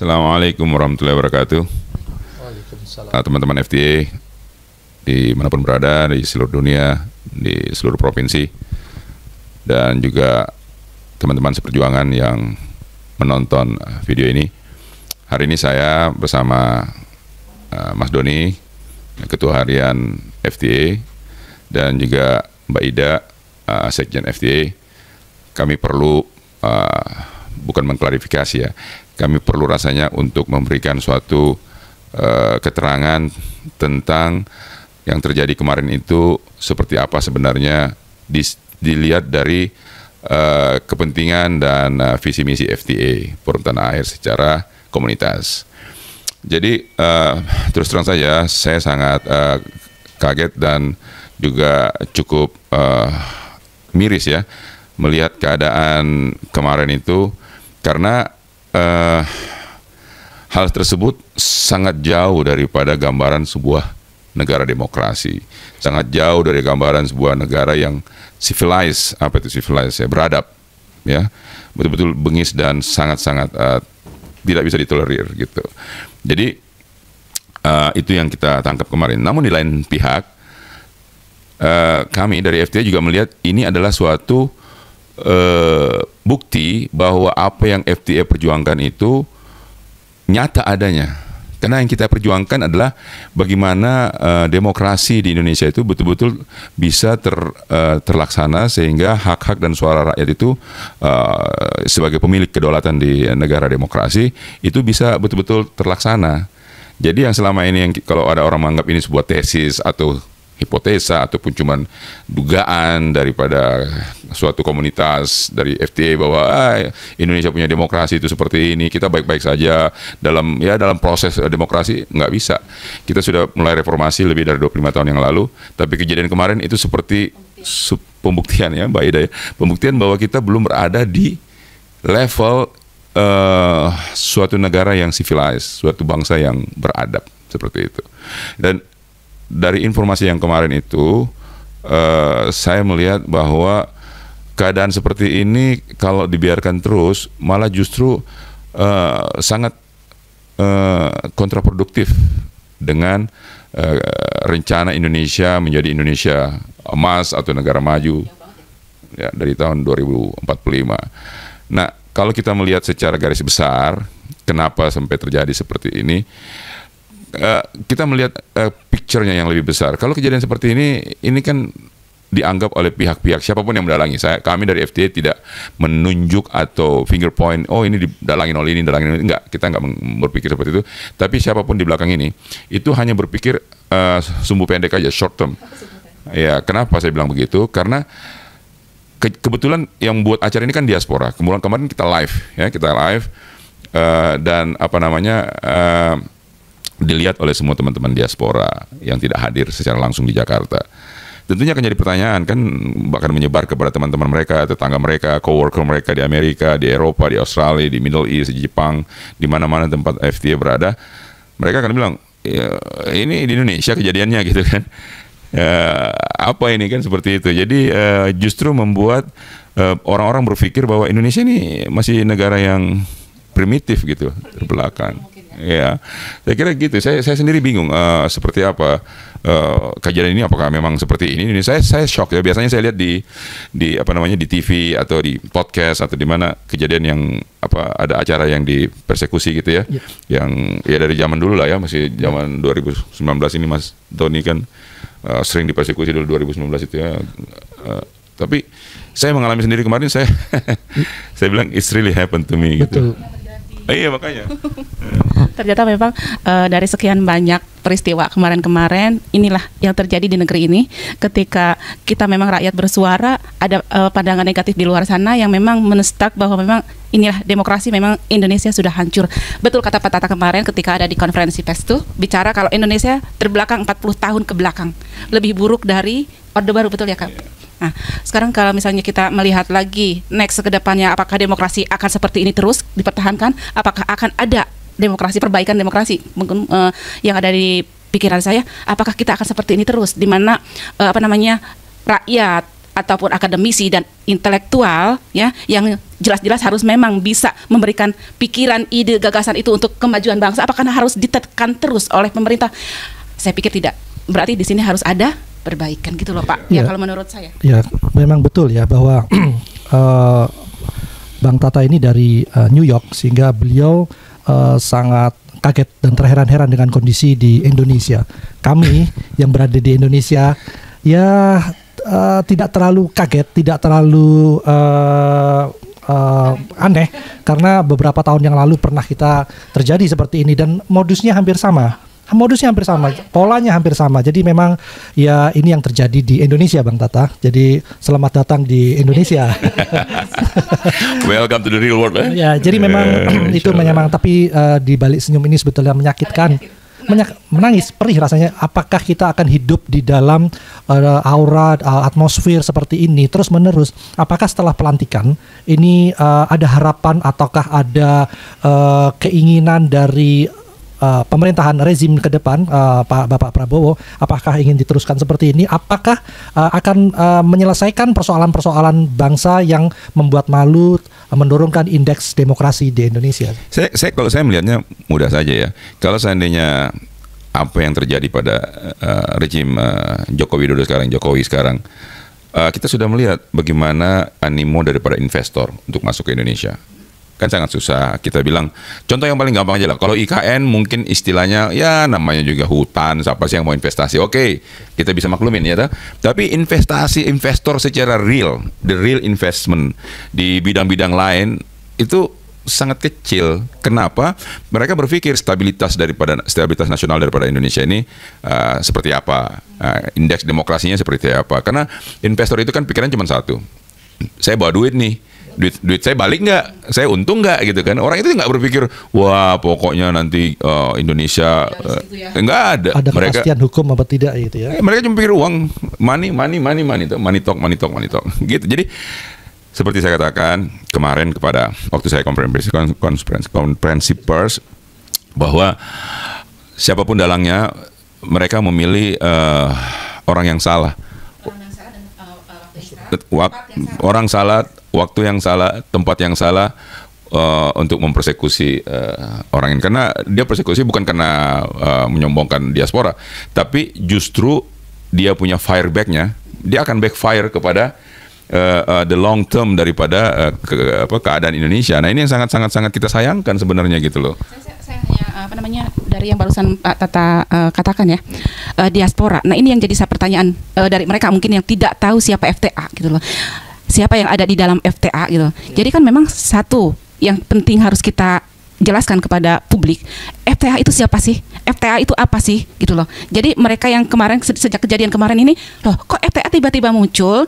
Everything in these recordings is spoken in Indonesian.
Assalamualaikum warahmatullahi wabarakatuh. Waalaikumsalam. Teman-teman FTA dimanapun berada di seluruh dunia, di seluruh provinsi, dan juga teman-teman seperjuangan yang menonton video ini. Hari ini saya bersama Mas Doni, Ketua Harian FTA, dan juga Mbak Ida, Sekjen FTA. Kami perlu bukan mengklarifikasi ya, kami perlu rasanya untuk memberikan suatu keterangan tentang yang terjadi kemarin itu seperti apa sebenarnya dilihat dari kepentingan dan visi misi FTA, Forum Tanah Air secara komunitas. Jadi terus terang saja saya sangat kaget dan juga cukup miris ya melihat keadaan kemarin itu, karena hal tersebut sangat jauh daripada gambaran sebuah negara demokrasi, sangat jauh dari gambaran sebuah negara yang civilized. Apa itu civilized ya? Beradab, ya, betul-betul bengis dan sangat-sangat tidak bisa ditolerir gitu. Jadi itu yang kita tangkap kemarin. Namun di lain pihak, kami dari FTA juga melihat ini adalah suatu bukti bahwa apa yang FTA perjuangkan itu nyata adanya. Karena yang kita perjuangkan adalah bagaimana demokrasi di Indonesia itu betul-betul bisa terlaksana, sehingga hak-hak dan suara rakyat itu sebagai pemilik kedaulatan di negara demokrasi itu bisa betul-betul terlaksana. Jadi yang selama ini, yang kalau ada orang menganggap ini sebuah tesis atau hipotesa ataupun cuman dugaan daripada suatu komunitas dari FTA bahwa Indonesia punya demokrasi itu seperti ini, kita baik-baik saja dalam proses demokrasi, nggak bisa. Kita sudah mulai reformasi lebih dari 25 tahun yang lalu, tapi kejadian kemarin itu seperti pembuktian ya Mbak Ida ya, pembuktian bahwa kita belum berada di level suatu negara yang civilized, suatu bangsa yang beradab seperti itu. Dan dari informasi yang kemarin itu, saya melihat bahwa keadaan seperti ini kalau dibiarkan terus malah justru sangat kontraproduktif dengan rencana Indonesia menjadi Indonesia emas atau negara maju ya, dari tahun 2045. Nah, kalau kita melihat secara garis besar, kenapa sampai terjadi seperti ini? Kita melihat picture-nya yang lebih besar. Kalau kejadian seperti ini kan dianggap oleh pihak-pihak siapapun yang mendalangi. Kami dari FTA tidak menunjuk atau finger point, oh ini didalangin oleh ini, dalangin oleh ini. Enggak, kita enggak berpikir seperti itu. Tapi siapapun di belakang ini, itu hanya berpikir sumbu pendek aja, short term. Ya, kenapa saya bilang begitu? Karena kebetulan yang buat acara ini kan diaspora. Kemudian kemarin kita live, ya, dan apa namanya, dilihat oleh semua teman-teman diaspora yang tidak hadir secara langsung di Jakarta. Tentunya akan jadi pertanyaan kan, bahkan menyebar kepada teman-teman mereka, tetangga mereka, coworker mereka di Amerika, di Eropa, di Australia, di Middle East, di Jepang, di mana-mana tempat FTA berada. Mereka akan bilang, ya, ini di Indonesia kejadiannya gitu kan. Apa ini kan seperti itu. Jadi justru membuat orang-orang berpikir bahwa Indonesia ini masih negara yang primitif gitu, terbelakang. Ya, saya kira gitu. Saya sendiri bingung seperti apa kejadian ini. Apakah memang seperti ini? Saya shock ya. Biasanya saya lihat di apa namanya, di TV atau di podcast atau di mana kejadian yang ada acara yang dipersekusi gitu ya. Yang ya dari zaman dulu lah ya, masih zaman 2019 ini Mas Doni kan sering dipersekusi dulu 2019 itu ya. Tapi saya mengalami sendiri kemarin. Saya bilang it's really happened to me gitu. Iya makanya. Ternyata memang dari sekian banyak peristiwa kemarin-kemarin, inilah yang terjadi di negeri ini. Ketika kita memang rakyat bersuara, ada pandangan negatif di luar sana yang memang menestak bahwa memang inilah demokrasi, memang Indonesia sudah hancur. Betul kata Pak Tata kemarin ketika ada di konferensi pers itu, bicara kalau Indonesia terbelakang 40 tahun ke belakang, lebih buruk dari Orde Baru, betul ya Kak? Nah, sekarang kalau misalnya kita melihat lagi next ke depannya, apakah demokrasi akan seperti ini terus dipertahankan? Apakah akan ada demokrasi, perbaikan demokrasi? Mungkin yang ada di pikiran saya, apakah kita akan seperti ini terus, di mana rakyat ataupun akademisi dan intelektual ya yang jelas-jelas harus memang bisa memberikan pikiran, ide, gagasan itu untuk kemajuan bangsa, apakah harus ditekan terus oleh pemerintah? Saya pikir tidak. Berarti di sini harus ada perbaikan gitu loh Pak. Ya kalau menurut saya. Ya, memang betul ya bahwa Bang Tata ini dari New York, sehingga beliau sangat kaget dan terheran-heran dengan kondisi di Indonesia. Kami yang berada di Indonesia ya tidak terlalu kaget, tidak terlalu aneh, karena beberapa tahun yang lalu pernah kita terjadi seperti ini dan modusnya hampir sama. Polanya hampir sama. Jadi memang ya ini yang terjadi di Indonesia, Bang Tata. Jadi selamat datang di Indonesia. Welcome to the real world. Ya, jadi memang itu memang, tapi di balik senyum ini sebetulnya menyakitkan. Menangis, perih rasanya. Apakah kita akan hidup di dalam aura, atmosfer seperti ini terus menerus? Apakah setelah pelantikan ini ada harapan ataukah ada keinginan dari pemerintahan rezim ke depan, Bapak Prabowo, apakah ingin diteruskan seperti ini? Apakah akan menyelesaikan persoalan-persoalan bangsa yang membuat malu, mendorongkan indeks demokrasi di Indonesia? Kalau saya melihatnya mudah saja ya. Kalau seandainya apa yang terjadi pada rejim Jokowi sekarang, kita sudah melihat bagaimana animo daripada investor untuk masuk ke Indonesia. Kan sangat susah. Kita bilang, contoh yang paling gampang aja lah. Kalau IKN mungkin istilahnya, ya namanya juga hutan, siapa sih yang mau investasi? Oke, kita bisa maklumin ya. Tapi investor secara real, the real investment di bidang-bidang lain, itu sangat kecil. Kenapa? Mereka berpikir stabilitas nasional daripada Indonesia ini seperti apa, indeks demokrasinya seperti apa. Karena investor itu kan pikiran cuma satu, saya bawa duit nih, duit saya balik nggak, saya untung nggak gitu kan. Orang itu nggak berpikir wah pokoknya nanti Indonesia nggak ada. Ada kepastian hukum apa tidak gitu ya. Mereka cuma pikir uang, money itu, money talk gitu. Jadi seperti saya katakan kemarin waktu saya konferensi pers, bahwa siapapun dalangnya mereka memilih orang yang salah. Orang salah, waktu yang salah, tempat yang salah untuk mempersekusi orang ini. Karena dia persekusi bukan karena menyombongkan diaspora, tapi justru dia punya fire back-nya. Dia akan backfire kepada the long term daripada keadaan Indonesia. Nah ini yang sangat kita sayangkan sebenarnya gitu loh. Saya hanya dari yang barusan Pak Tata katakan ya, diaspora. Nah ini yang jadi pertanyaan dari mereka mungkin yang tidak tahu siapa FTA gitu loh. Siapa yang ada di dalam FTA gitu. Jadi kan memang satu yang penting harus kita jelaskan kepada publik, FTA itu siapa sih? FTA itu apa sih? Gitu loh. Jadi mereka yang kemarin, sejak kejadian kemarin ini, loh kok FTA tiba-tiba muncul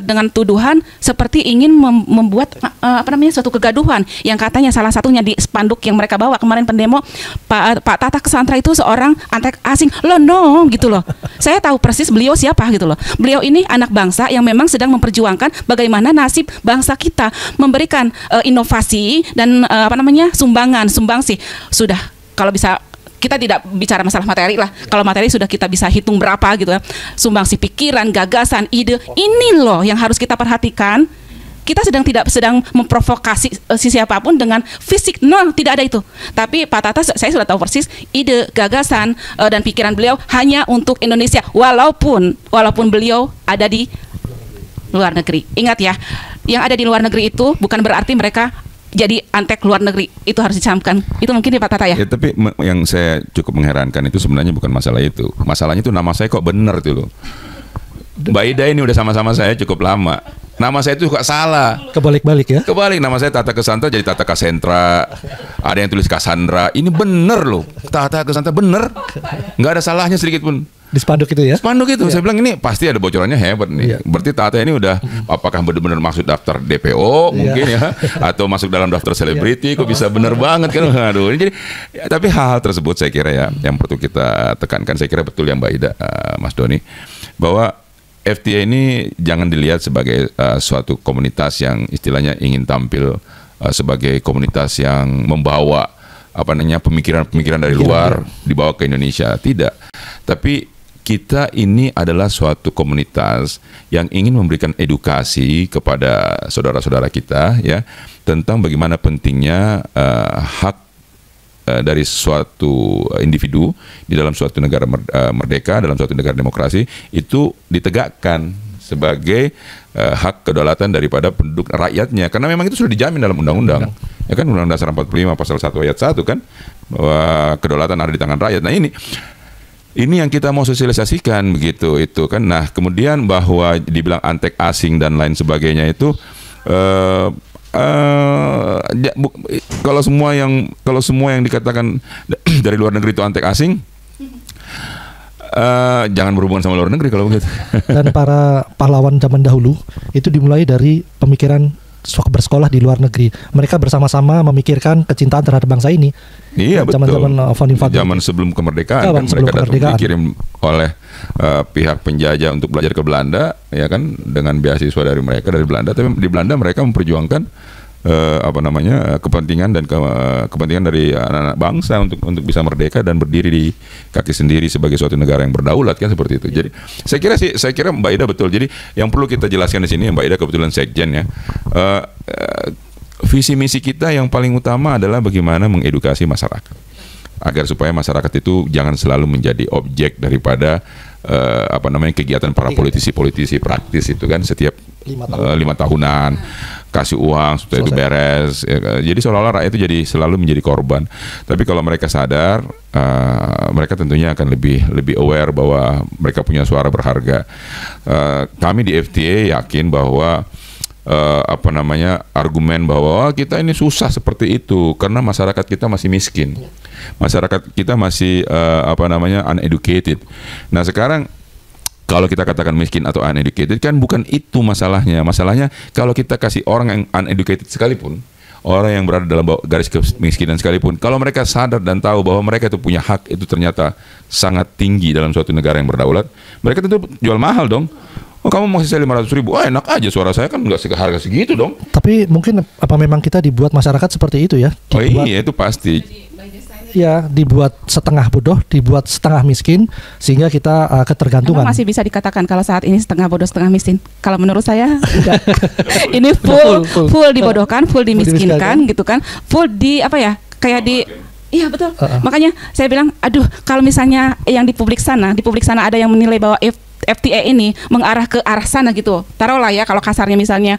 dengan tuduhan seperti ingin membuat suatu kegaduhan yang katanya salah satunya di spanduk yang mereka bawa kemarin pendemo, Pak Tata Cassandra itu seorang antek asing. Loh no gitu loh. Saya tahu persis beliau siapa gitu loh. Beliau ini anak bangsa yang memang sedang memperjuangkan bagaimana nasib bangsa kita, memberikan inovasi dan sumbangsi. Sudah, kalau bisa kita tidak bicara masalah materi lah. Kalau materi sudah kita bisa hitung berapa gitu ya. Sumbangsi pikiran, gagasan, ide. Ini loh yang harus kita perhatikan. Kita tidak sedang memprovokasi siapapun dengan fisik. No, tidak ada itu. Tapi Pak Tata saya sudah tahu persis ide, gagasan dan pikiran beliau hanya untuk Indonesia, walaupun beliau ada di luar negeri. Ingat ya, yang ada di luar negeri itu bukan berarti mereka jadi antek luar negeri. Itu harus dicampkan. Itu mungkin ya Pak Tata ya. Ya tapi yang saya cukup mengherankan itu sebenarnya bukan masalah itu. Masalahnya itu nama saya kok benar tuh loh. Mbak Ida ini udah sama-sama saya cukup lama. Nama saya itu kok salah. Kebalik-balik ya. Kebalik, nama saya Tata Cassandra jadi Tata Cassandra. Ada yang tulis Cassandra. Ini bener loh. Tata Cassandra bener. Nggak ada salahnya sedikit pun. Di spanduk itu ya? Spanduk itu, ya. Saya bilang ini pasti ada bocorannya hebat nih. Ya. Berarti Tata ini udah apakah benar-benar masuk daftar DPO mungkin ya, atau masuk dalam daftar selebriti, kok bisa benar banget kan? Aduh, ini jadi. Ya, tapi hal tersebut saya kira ya, yang perlu kita tekankan. Saya kira betul yang Mbak Ida, Mas Doni, bahwa FTA ini jangan dilihat sebagai suatu komunitas yang istilahnya ingin tampil sebagai komunitas yang membawa pemikiran-pemikiran dari luar dibawa ke Indonesia. Tidak. Tapi kita ini adalah suatu komunitas yang ingin memberikan edukasi kepada saudara-saudara kita ya tentang bagaimana pentingnya hak dari suatu individu di dalam suatu negara merdeka, dalam suatu negara demokrasi itu ditegakkan sebagai hak kedaulatan daripada penduduk rakyatnya, karena memang itu sudah dijamin dalam undang-undang. Ya kan, Undang-Undang Dasar 45 pasal 1 ayat 1 kan, bahwa kedaulatan ada di tangan rakyat. Nah, ini yang kita mau sosialisasikan begitu itu kan. Nah, kemudian bahwa dibilang antek asing dan lain sebagainya itu kalau semua yang dikatakan dari luar negeri itu antek asing, jangan berhubungan sama luar negeri kalau begitu. Dan para pahlawan zaman dahulu itu dimulai dari pemikiran bersekolah di luar negeri. Mereka bersama-sama memikirkan kecintaan terhadap bangsa ini. Iya, betul. Zaman sebelum kemerdekaan kan mereka datang dikirim oleh pihak penjajah untuk belajar ke Belanda, ya kan, dengan beasiswa dari mereka dari Belanda. Tapi di Belanda mereka memperjuangkan kepentingan dari anak-anak bangsa untuk bisa merdeka dan berdiri di kaki sendiri sebagai suatu negara yang berdaulat kan, seperti itu. Jadi saya kira Mbak Ida betul. Jadi yang perlu kita jelaskan di sini, Mbak Ida kebetulan sekjen ya, visi misi kita yang paling utama adalah bagaimana mengedukasi masyarakat agar supaya masyarakat itu jangan selalu menjadi objek daripada kegiatan para politisi praktis itu kan, setiap 5 tahunan kasih uang supaya itu beres ya. Jadi seolah-olah rakyat itu jadi selalu menjadi korban. Tapi kalau mereka sadar, mereka tentunya akan lebih aware bahwa mereka punya suara berharga. Kami di FTA yakin bahwa argumen bahwa kita ini susah seperti itu karena masyarakat kita masih miskin, masyarakat kita masih uneducated. Nah, sekarang kalau kita katakan miskin atau uneducated kan bukan itu masalahnya. Masalahnya kalau kita kasih orang yang uneducated sekalipun, orang yang berada dalam garis kemiskinan sekalipun, kalau mereka sadar dan tahu bahwa mereka itu punya hak itu ternyata sangat tinggi dalam suatu negara yang berdaulat, mereka tentu jual mahal dong. Oh, kamu mau saya 500.000, enak aja, suara saya kan nggak harga segitu dong. Tapi mungkin memang kita dibuat masyarakat seperti itu ya? Iya, itu pasti. Ya, dibuat setengah bodoh, dibuat setengah miskin, sehingga kita ketergantungan. Emang masih bisa dikatakan kalau saat ini setengah bodoh setengah miskin? Kalau menurut saya enggak. Ini full dibodohkan, full dimiskinkan gitu kan, full kayak di. Iya betul. Makanya saya bilang, aduh, kalau misalnya yang di publik sana ada yang menilai bahwa FTA ini mengarah ke arah sana gitu. Taruhlah ya, kalau kasarnya misalnya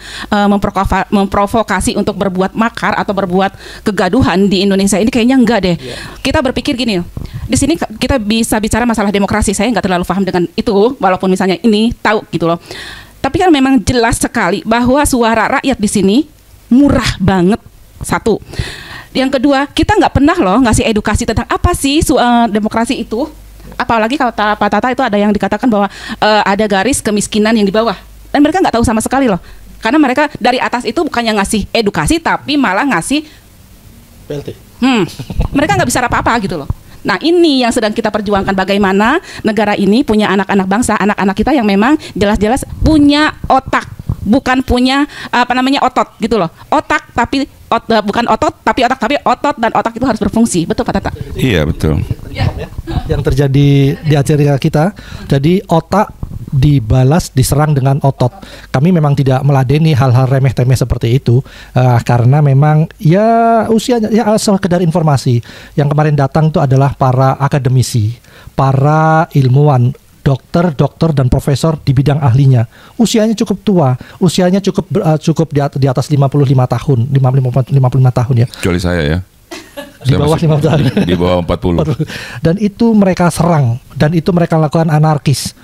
memprovokasi untuk berbuat makar atau berbuat kegaduhan di Indonesia ini, kayaknya enggak deh. Kita berpikir gini, di sini kita bisa bicara masalah demokrasi. Saya nggak terlalu paham dengan itu, walaupun misalnya ini tahu gitu loh. Tapi kan memang jelas sekali bahwa suara rakyat di sini murah banget. Satu. Yang kedua, kita nggak pernah loh ngasih edukasi tentang apa sih demokrasi itu. Apalagi kalau Pak Tata itu ada yang dikatakan bahwa ada garis kemiskinan yang di bawah, dan mereka nggak tahu sama sekali loh, karena mereka dari atas itu bukannya ngasih edukasi tapi malah ngasih PLT. Mereka nggak bisa apa-apa gitu loh. Nah, ini yang sedang kita perjuangkan, bagaimana negara ini punya anak-anak bangsa, anak-anak kita yang memang jelas-jelas punya otak, bukan punya otot gitu loh. Otak tapi bukan otot tapi otak, tapi otot dan otak itu harus berfungsi. Betul Pak Tata? Iya betul. Yang terjadi di acara kita, jadi otak dibalas diserang dengan otot. Kami memang tidak meladeni hal-hal remeh-temeh seperti itu, karena memang ya usianya ya sekedar informasi. Yang kemarin datang itu adalah para akademisi, para ilmuwan, dokter dan profesor di bidang ahlinya. Usianya cukup tua, usianya cukup di atas 55 tahun, 55 tahun ya. Kecuali saya ya. Di bawah 50 tahun. Di bawah 40. Dan itu mereka serang, dan itu mereka lakukan anarkis.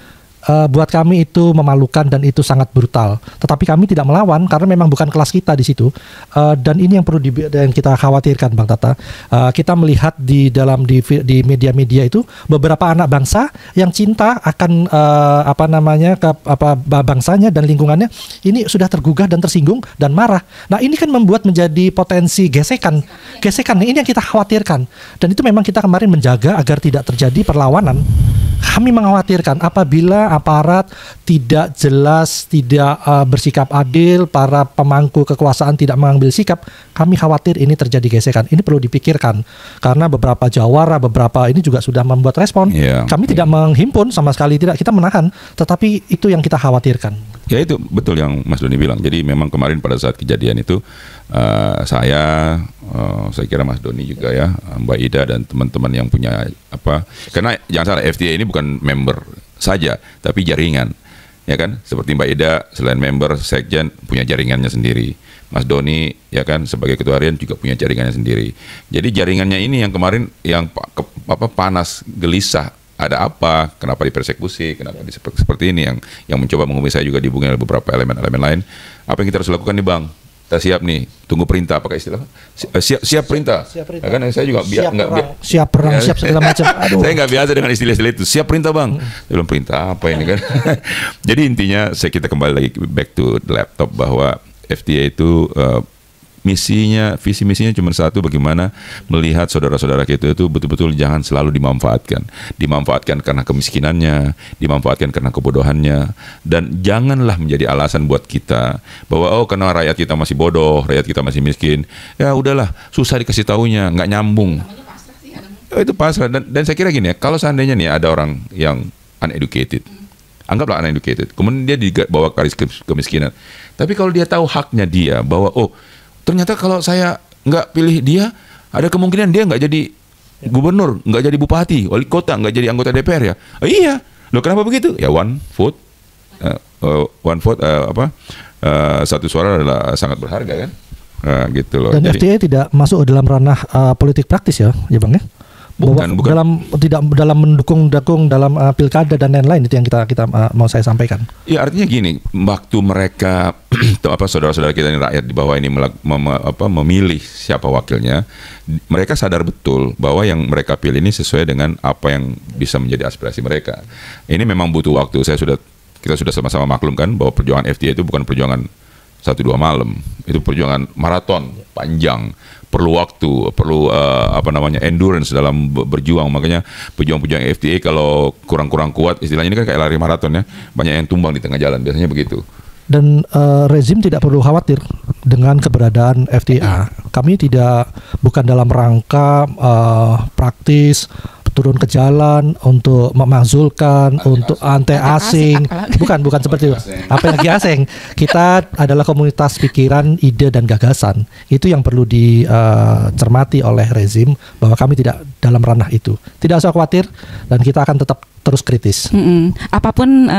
Buat kami itu memalukan dan itu sangat brutal. Tetapi kami tidak melawan karena memang bukan kelas kita di situ. Dan ini yang perlu yang kita khawatirkan, Bang Tata. Kita melihat di media-media itu beberapa anak bangsa yang cinta akan bangsanya dan lingkungannya ini sudah tergugah dan tersinggung dan marah. Nah, ini kan membuat menjadi potensi gesekan. Ini yang kita khawatirkan. Dan itu memang kita kemarin menjaga agar tidak terjadi perlawanan. Kami mengkhawatirkan apabila aparat tidak jelas, tidak bersikap adil, para pemangku kekuasaan tidak mengambil sikap, kami khawatir ini terjadi gesekan. Ini perlu dipikirkan karena beberapa jawara, beberapa ini juga sudah membuat respon. Kami tidak menghimpun sama sekali, tidak, kita menahan, tetapi itu yang kita khawatirkan. Ya itu betul yang Mas Doni bilang. Jadi memang kemarin pada saat kejadian itu saya kira Mas Doni juga ya, Mbak Ida dan teman-teman yang punya karena jangan salah, FTA ini bukan member saja tapi jaringan, ya kan, seperti Mbak Ida selain member, sekjen punya jaringannya sendiri, Mas Doni ya kan sebagai ketua harian juga punya jaringannya sendiri. Jadi jaringannya ini yang kemarin yang panas gelisah, ada apa, kenapa dipersekusi, kenapa seperti ini yang mencoba menghubungi saya juga dihubungi oleh beberapa elemen-elemen lain. Apa yang kita harus lakukan nih Bang? Kita siap nih, tunggu perintah, apakah istilah siap perintah. Siap perintah. Ya kan saya juga siap perang, siap segala macam. Saya nggak biasa dengan istilah-istilah itu. Siap perintah Bang. Belum perintah apa ini kan? Jadi intinya kita kembali lagi back to the laptop bahwa FTA itu visi misinya cuma satu, bagaimana melihat saudara-saudara kita itu betul-betul jangan selalu dimanfaatkan karena kemiskinannya, dimanfaatkan karena kebodohannya, dan janganlah menjadi alasan buat kita bahwa karena rakyat kita masih bodoh, rakyat kita masih miskin, ya udahlah, susah dikasih taunya, nggak nyambung. Itu pasrah. Dan saya kira gini ya, kalau seandainya nih ada orang yang uneducated, anggaplah uneducated, kemudian dia dibawa garis kemiskinan, tapi kalau dia tahu haknya dia bahwa ternyata kalau saya nggak pilih dia, ada kemungkinan dia nggak jadi gubernur, nggak jadi bupati, wali kota, nggak jadi anggota DPR ya. Iya, loh kenapa begitu? Ya one vote, satu suara adalah sangat berharga kan, gitu loh. Dan jadi, FTA tidak masuk dalam ranah politik praktis ya Bang ya? Bukan. Tidak dalam mendukung dalam pilkada dan lain-lain, itu yang kita mau saya sampaikan. Ya artinya gini, waktu mereka saudara-saudara kita ini, rakyat di bawah ini memilih siapa wakilnya, mereka sadar betul bahwa yang mereka pilih ini sesuai dengan apa yang bisa menjadi aspirasi mereka. Ini memang butuh waktu. Kita sudah sama-sama maklum kan bahwa perjuangan FTA itu bukan perjuangan 1-2 malam, itu perjuangan maraton panjang, perlu waktu, perlu endurance dalam berjuang. Makanya pejuang-pejuang FTA kalau kurang-kurang kuat, istilahnya ini kan kayak lari maraton ya, banyak yang tumbang di tengah jalan, biasanya begitu. Dan rezim tidak perlu khawatir dengan keberadaan FTA. Kami bukan dalam rangka praktis turun ke jalan untuk memakzulkan, untuk anti-asing. Bukan seperti itu. Apa yang lagi asing? Kita adalah komunitas pikiran, ide, dan gagasan. Itu yang perlu dicermati oleh rezim, bahwa kami tidak dalam ranah itu. Tidak usah khawatir, dan kita akan tetap terus kritis. Apapun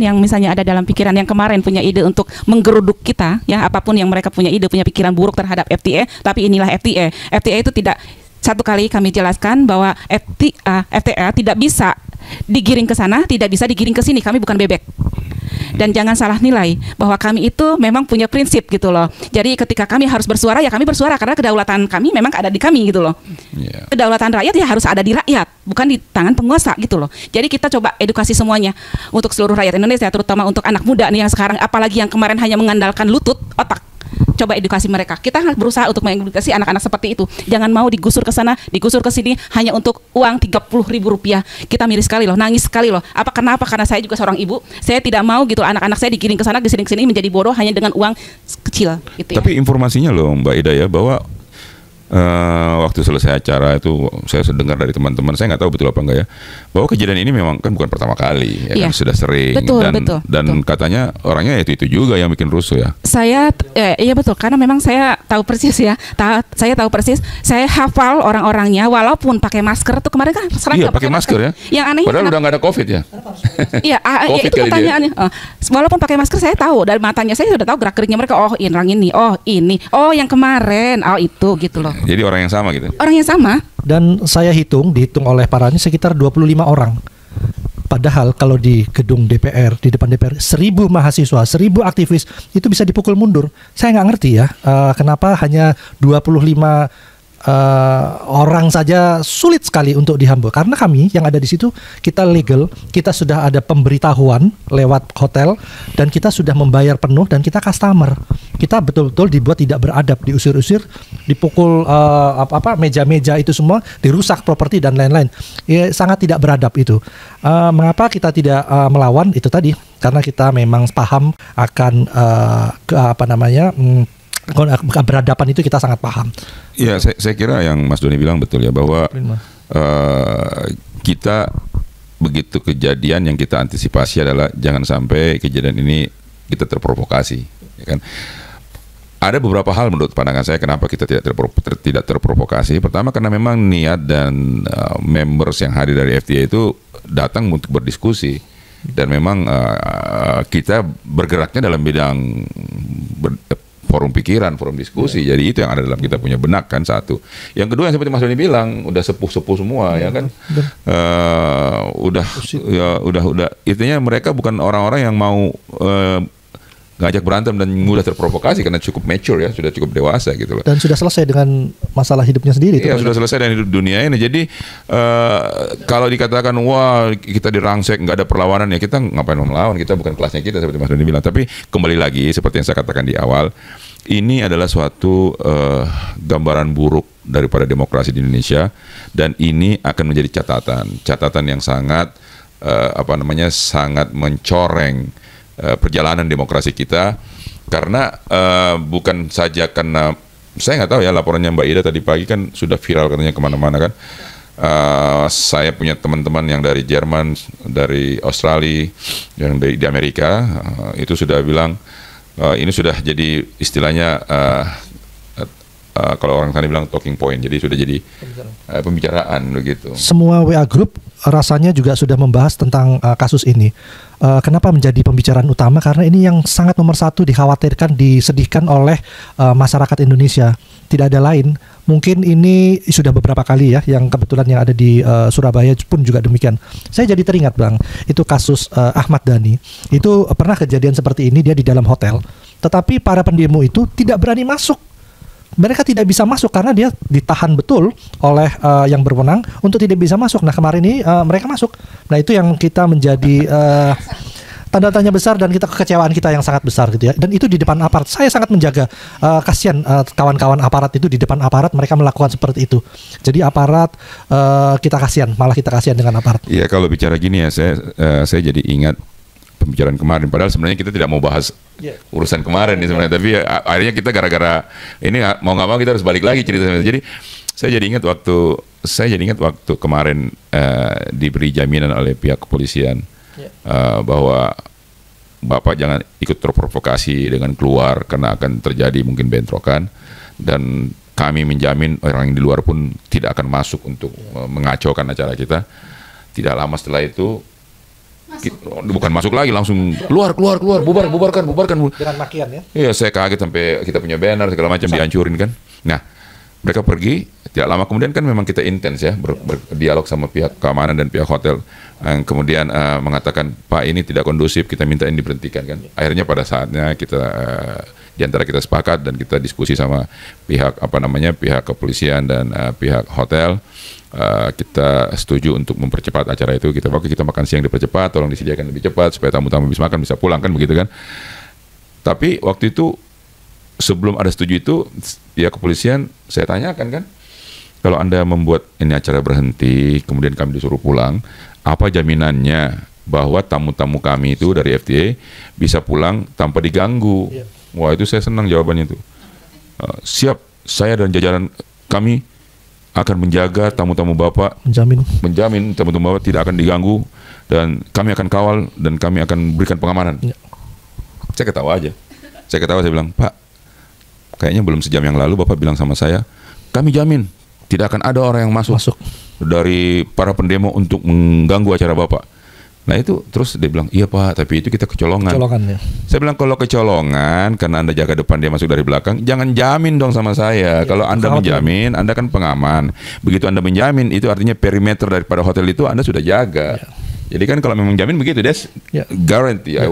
yang misalnya ada dalam pikiran yang kemarin punya ide untuk menggeruduk kita, ya apapun yang mereka punya ide, punya pikiran buruk terhadap FTA, tapi inilah FTA. FTA itu tidak, satu kali kami jelaskan bahwa FTA tidak bisa digiring ke sana, tidak bisa digiring ke sini. Kami bukan bebek. Dan jangan salah nilai bahwa kami itu memang punya prinsip gitu loh. Jadi ketika kami harus bersuara, ya kami bersuara karena kedaulatan kami memang ada di kami gitu loh. Kedaulatan rakyat ya harus ada di rakyat, bukan di tangan penguasa gitu loh. Jadi kita coba edukasi semuanya untuk seluruh rakyat Indonesia, terutama untuk anak muda nih yang sekarang, apalagi yang kemarin hanya mengandalkan lutut, otak. Coba edukasi mereka. Kita berusaha untuk mengedukasi anak-anak seperti itu. Jangan mau digusur ke sana, digusur ke sini hanya untuk uang 30.000 rupiah. Kita miris sekali loh, nangis sekali loh. Kenapa? Karena saya juga seorang ibu. Saya tidak mau gitu anak-anak saya digiring ke sana, digiring ke sini menjadi bodoh hanya dengan uang kecil. Gitu. Tapi informasinya loh Mbak Ida ya, bahwa waktu selesai acara itu saya dengar dari teman-teman, saya nggak tahu betul apa enggak ya, bahwa kejadian ini memang kan bukan pertama kali ya, kan sudah sering. Betul. Katanya orangnya itu juga yang bikin rusuh ya. Iya betul, karena memang saya tahu persis ya. Saya tahu persis, saya hafal orang-orangnya walaupun pakai masker tuh kemarin kan Iya, pakai masker ya. Yang aneh padahal udah nggak ada COVID ya. Iya, itu pertanyaannya. Walaupun pakai masker saya tahu dari matanya, saya sudah tahu gerak-geriknya mereka. Oh, orang ini, oh yang kemarin, itu gitu loh. Jadi orang yang sama gitu. Orang yang sama. Dan saya dihitung oleh paranya sekitar 25 orang. Padahal kalau di gedung DPR, di depan DPR 1.000 mahasiswa, 1.000 aktivis, itu bisa dipukul mundur. Saya nggak ngerti ya, kenapa hanya 25 orang saja sulit sekali untuk dihambur, karena kami yang ada di situ kita legal, kita sudah ada pemberitahuan lewat hotel dan kita sudah membayar penuh dan kita customer, kita betul-betul dibuat tidak beradab, diusir-usir, dipukul meja-meja itu semua, dirusak properti dan lain-lain. Ya, sangat tidak beradab itu. Mengapa kita tidak melawan itu tadi? Karena kita memang paham akan keberadaban itu, kita sangat paham. Ya, saya kira yang Mas Doni bilang betul ya, bahwa kita begitu kejadian yang kita antisipasi adalah jangan sampai kejadian ini kita terprovokasi, ya kan? Ada beberapa hal menurut pandangan saya kenapa kita tidak terprovokasi. Pertama, karena memang niat dan members yang hadir dari FTA itu datang untuk berdiskusi, dan memang kita bergeraknya dalam bidang forum pikiran, forum diskusi. Jadi itu yang ada dalam kita punya benak kan, satu. Yang kedua yang seperti Mas Doni bilang, udah sepuh-sepuh semua ya kan. Udah. Intinya mereka bukan orang-orang yang mau ngajak berantem dan mudah terprovokasi, karena cukup mature ya, sudah cukup dewasa gitu loh. Dan sudah selesai dengan masalah hidupnya sendiri. Iya, sudah selesai dengan hidup dunia ini. Jadi kalau dikatakan wah kita dirangsek, nggak ada perlawanan, ya kita ngapain mau melawan? Kita bukan kelasnya kita, seperti Mas Doni bilang. Tapi kembali lagi seperti yang saya katakan di awal, ini adalah suatu gambaran buruk daripada demokrasi di Indonesia, dan ini akan menjadi catatan yang sangat sangat mencoreng perjalanan demokrasi kita, karena bukan saja karena saya nggak tahu ya, laporannya Mbak Ida tadi pagi kan sudah viral katanya kemana-mana kan. Saya punya teman-teman yang dari Jerman, dari Australia, yang di Amerika, itu sudah bilang ini sudah jadi istilahnya kalau orang sana bilang talking point, jadi sudah jadi pembicaraan begitu. Semua WA group rasanya juga sudah membahas tentang kasus ini. Kenapa menjadi pembicaraan utama? Karena ini yang sangat nomor satu dikhawatirkan, disedihkan oleh masyarakat Indonesia. Tidak ada lain. Mungkin ini sudah beberapa kali ya, yang kebetulan yang ada di Surabaya pun juga demikian. Saya jadi teringat Bang, itu kasus Ahmad Dhani. Itu pernah kejadian seperti ini, dia di dalam hotel. Tetapi para pendemo itu tidak berani masuk. Mereka tidak bisa masuk karena dia ditahan betul oleh yang berwenang untuk tidak bisa masuk. Nah kemarin ini mereka masuk. Nah itu yang kita menjadi tanda tanya besar, dan kita kekecewaan kita yang sangat besar gitu ya. Dan itu di depan aparat. Saya sangat menjaga, kasihan kawan-kawan aparat itu di depan aparat mereka melakukan seperti itu. Jadi aparat kita kasihan, malah kita kasihan dengan aparat. Iya, kalau bicara gini ya, saya jadi ingat pembicaraan kemarin. Padahal sebenarnya kita tidak mau bahas urusan kemarin nih sebenarnya, tapi akhirnya kita gara-gara ini mau nggak mau kita harus balik lagi ceritanya. Jadi saya jadi ingat waktu kemarin diberi jaminan oleh pihak kepolisian bahwa Bapak jangan ikut terprovokasi dengan keluar karena akan terjadi mungkin bentrokan, dan kami menjamin orang yang di luar pun tidak akan masuk untuk mengacaukan acara kita. Tidak lama setelah itu bukan masuk lagi, langsung keluar, bubarkan. Dengan makian ya? Iya, saya kaget sampai kita punya banner segala macam dihancurin kan. Nah, mereka pergi. Tidak lama kemudian kan memang kita intens ya berdialog sama pihak keamanan dan pihak hotel, yang kemudian mengatakan Pak ini tidak kondusif, kita minta ini diberhentikan kan. Akhirnya pada saatnya kita diantara kita sepakat dan kita diskusi sama pihak pihak kepolisian dan pihak hotel. Kita setuju untuk mempercepat acara itu. Kita makan siang dipercepat, tolong disediakan lebih cepat supaya tamu-tamu bisa makan, bisa pulang kan begitu kan. Tapi waktu itu sebelum ada setuju itu, pihak kepolisian saya tanyakan kan, kalau Anda membuat ini acara berhenti kemudian kami disuruh pulang, apa jaminannya bahwa tamu-tamu kami itu dari FTA bisa pulang tanpa diganggu? Wah, itu saya senang jawabannya itu. Siap, saya dan jajaran kami akan menjaga tamu-tamu Bapak, menjamin tamu-tamu Bapak tidak akan diganggu, dan kami akan kawal dan kami akan berikan pengamanan. Saya ketawa aja. Saya bilang, Pak, kayaknya belum sejam yang lalu Bapak bilang sama saya, kami jamin tidak akan ada orang yang masuk dari para pendemo untuk mengganggu acara Bapak. Nah itu terus dia bilang, iya Pak, tapi itu kita kecolongan. Ya. Saya bilang, kalau kecolongan karena Anda jaga depan dia masuk dari belakang, jangan jamin dong sama saya. Kalau Anda menjamin, Anda kan pengaman. Begitu Anda menjamin, itu artinya perimeter daripada hotel itu Anda sudah jaga. Jadi kan kalau memang jamin begitu, Des, guarantee, I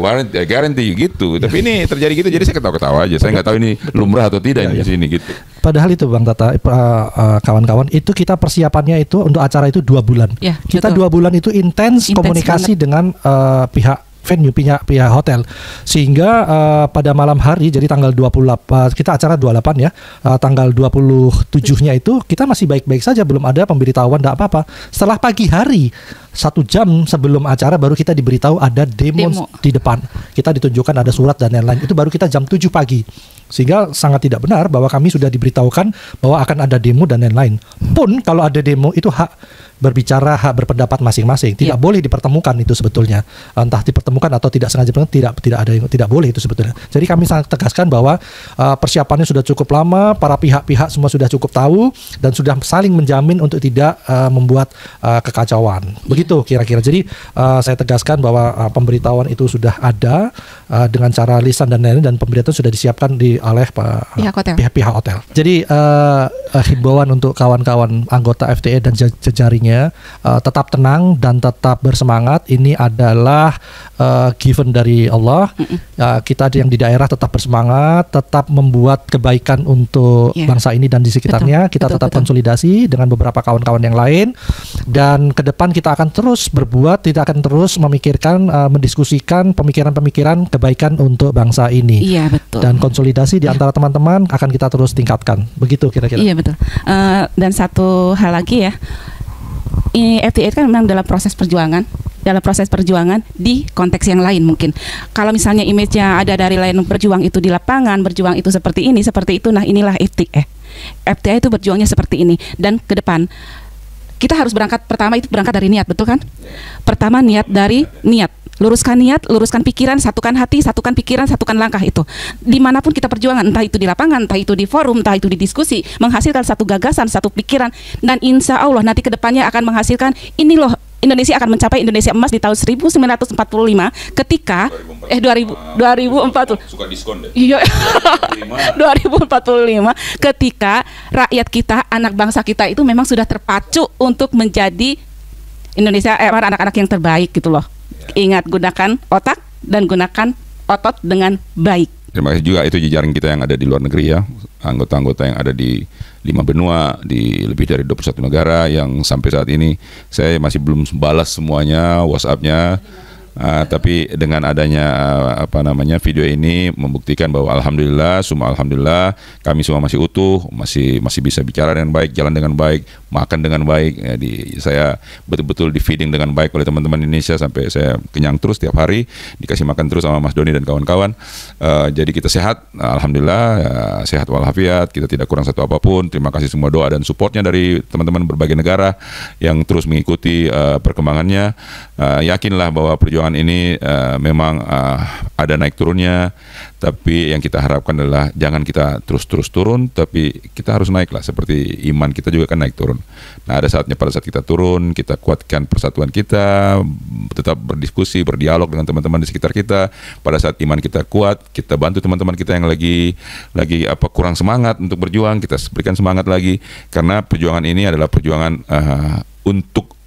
guarantee gitu. Tapi ini terjadi gitu, jadi saya ketawa-ketawa aja. Saya nggak tahu ini lumrah atau tidak di sini gitu. Padahal itu Bang Tata, kawan-kawan, itu kita persiapannya itu untuk acara itu 2 bulan. Ya, kita betul. 2 bulan itu intens komunikasi dengan pihak venue, pihak hotel, sehingga pada malam hari, jadi tanggal 28 kita acara 28 ya, tanggal 27-nya itu kita masih baik-baik saja, belum ada pemberitahuan, tidak apa-apa. Setelah pagi hari 1 jam sebelum acara baru kita diberitahu ada demo di depan. Kita ditunjukkan ada surat dan lain-lain. Itu baru kita jam 7 pagi. Sehingga sangat tidak benar bahwa kami sudah diberitahukan bahwa akan ada demo dan lain-lain. Pun kalau ada demo itu hak berbicara, hak berpendapat masing-masing. Tidak boleh dipertemukan itu sebetulnya. Entah dipertemukan atau tidak sengaja, tidak ada yang tidak boleh itu sebetulnya. Jadi kami sangat tegaskan bahwa persiapannya sudah cukup lama, para pihak-pihak semua sudah cukup tahu dan sudah saling menjamin untuk tidak membuat kekacauan. Begitu kira-kira. Jadi saya tegaskan bahwa pemberitahuan itu sudah ada dengan cara lisan dan lain-lain, dan pemberitahuan sudah disiapkan oleh pihak hotel. Jadi himbauan untuk kawan-kawan anggota FTA dan jejaringnya, tetap tenang dan tetap bersemangat. Ini adalah given dari Allah. Kita yang di daerah tetap bersemangat, tetap membuat kebaikan untuk bangsa ini dan di sekitarnya. Kita tetap konsolidasi dengan beberapa kawan-kawan yang lain, dan ke depan kita akan terus berbuat, kita akan terus memikirkan, mendiskusikan pemikiran-pemikiran kebaikan untuk bangsa ini. Iya, betul. Dan konsolidasi di antara teman-teman akan kita terus tingkatkan. Begitu kira-kira. Iya, betul. Dan satu hal lagi ya, ini FTA kan memang dalam proses perjuangan di konteks yang lain mungkin. Kalau misalnya image-nya ada dari lain berjuang itu di lapangan, berjuang itu seperti ini, seperti itu. Nah, inilah FTA. FTA itu berjuangnya seperti ini. Dan ke depan kita harus berangkat, pertama itu berangkat dari niat, betul kan? Pertama niat. Luruskan niat, luruskan pikiran, satukan hati, satukan pikiran, satukan langkah itu. Dimanapun kita perjuangan, entah itu di lapangan, entah itu di forum, entah itu di diskusi, menghasilkan satu gagasan, satu pikiran, dan insya Allah nanti kedepannya akan menghasilkan, ini loh, Indonesia akan mencapai Indonesia emas di tahun 1945 ketika 2040 suka diskon deh. Iya. 2045 ketika rakyat kita, anak bangsa kita itu memang sudah terpacu untuk menjadi Indonesia anak-anak yang terbaik gitu loh. Ingat, gunakan otak dan gunakan otot dengan baik. Terima kasih juga, itu jejaring kita yang ada di luar negeri ya, anggota-anggota yang ada di 5 benua, di lebih dari 21 negara, yang sampai saat ini saya masih belum balas semuanya WhatsApp-nya. Tapi dengan adanya video ini membuktikan bahwa alhamdulillah kami semua masih utuh, masih bisa bicara dengan baik, jalan dengan baik, makan dengan baik. Saya betul-betul di feeding dengan baik oleh teman-teman Indonesia sampai saya kenyang terus tiap hari, dikasih makan terus sama Mas Doni dan kawan-kawan. Jadi kita sehat, alhamdulillah, sehat walafiat, kita tidak kurang satu apapun. Terima kasih semua doa dan supportnya dari teman-teman berbagai negara yang terus mengikuti perkembangannya. Yakinlah bahwa perjuangan ini memang ada naik turunnya, tapi yang kita harapkan adalah jangan kita terus turun, tapi kita harus naik lah, seperti iman kita juga kan naik turun. Nah, ada saatnya pada saat kita turun, kita kuatkan persatuan kita, tetap berdiskusi, berdialog dengan teman-teman di sekitar kita. Pada saat iman kita kuat, kita bantu teman-teman kita yang lagi kurang semangat untuk berjuang, kita berikan semangat lagi, karena perjuangan ini adalah perjuangan untuk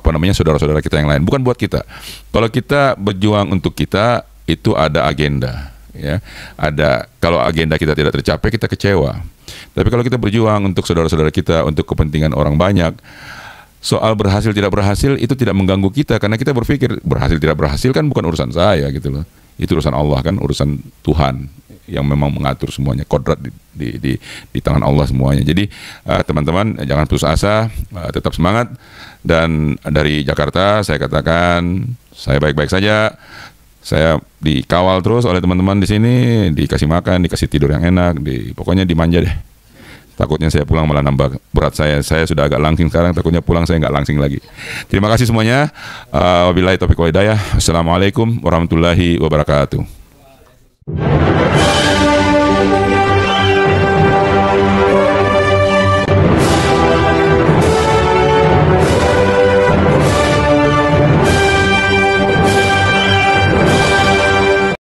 saudara-saudara kita yang lain, bukan buat kita. Kalau kita berjuang untuk kita, itu ada agenda, ya. Kalau agenda kita tidak tercapai, kita kecewa. Tapi kalau kita berjuang untuk saudara-saudara kita, untuk kepentingan orang banyak, soal berhasil tidak berhasil itu tidak mengganggu kita, karena kita berpikir berhasil tidak berhasil kan bukan urusan saya gitu loh. Itu urusan Allah kan, urusan Tuhan yang memang mengatur semuanya, kodrat di tangan Allah semuanya. Jadi teman-teman jangan putus asa, tetap semangat. Dan dari Jakarta saya katakan saya baik-baik saja. Saya dikawal terus oleh teman-teman di sini, dikasih makan, dikasih tidur yang enak, pokoknya dimanja deh. Takutnya saya pulang malah nambah berat saya. Saya sudah agak langsing sekarang, takutnya pulang saya nggak langsing lagi. Terima kasih semuanya. Wabillahi taufiq wal hidayah. Assalamualaikum warahmatullahi wabarakatuh.